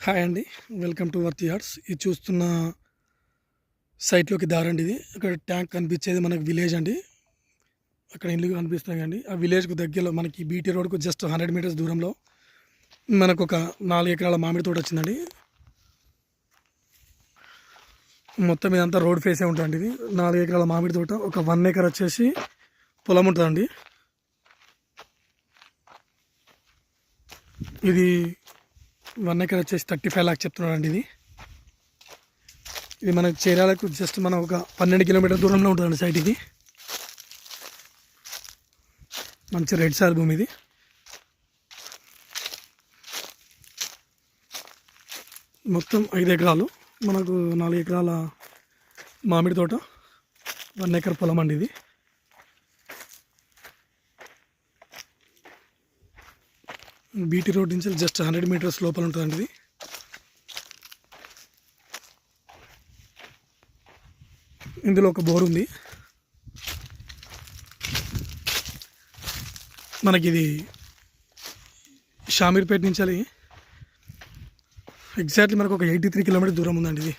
Hi అండి, welcome to worth yards. ఇది చూస్తున్న సైట్లోకి దారండి. ఇది ఇక్కడ ట్యాంక్ కనిపించేది మనకి విలేజ్ అండి. అక్కడ ఇల్లు కనిపిస్తున్నాయి అండి. ఆ విలేజ్కు దగ్గరలో మనకి బీటీ రోడ్కు జస్ట్ 100 మీటర్స్ దూరంలో మనకు ఒక 4 ఎకరాల మామిడి తోట వచ్చిందండి. మొత్తం ఇదంతా రోడ్ ఫేసే ఉంటుందండి. ఇది 4 ఎకరాల మామిడి తోట. ఒక 1 ఎకర్ వచ్చేసి పొలం ఉంటుందండి. ఇది 1 ఎకర్ వచ్చేసి 35 లాక్స్ చెప్తున్నాడండి. ఇది మనకు చేరాలకు జస్ట్ మనం ఒక 12 కిలోమీటర్ దూరంలో ఉంటుందండి సైట్. ఇది మంచి రెడ్ సాయిల్ భూమి. ఇది మొత్తం 5 ఎకరాలు, మనకు 4 ఎకరాల మామిడి తోట, 1 ఎకర్ పొలం అండి. ఇది బీటీ రోడ్ నుంచి జస్ట్ 100 మీటర్స్ లోపల ఉంటుందండి. ఇది ఇందులో ఒక బోర్ ఉంది. మనకి ఇది షామీర్పేట నుంచి ఎగ్జాక్ట్లీ మనకు ఒక 83 కిలోమీటర్ దూరం ఉందండి. ఇది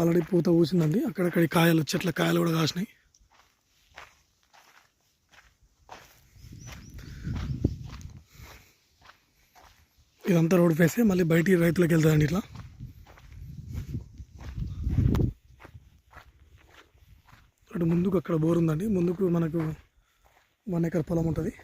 ఆల్రెడీ పూత పూసిందండి. అక్కడక్కడి కాయలు, చెట్ల కాయలు కూడా కాసినాయి. ఇదంతా రోడ్ ఫేసే, మళ్ళీ బయటికి రైతులకు వెళ్తుందండి. ఇట్లా అటు ముందుకు అక్కడ బోర్ ఉందండి. ముందుకు మనకు 1 ఎకర్ పొలం ఉంటుంది.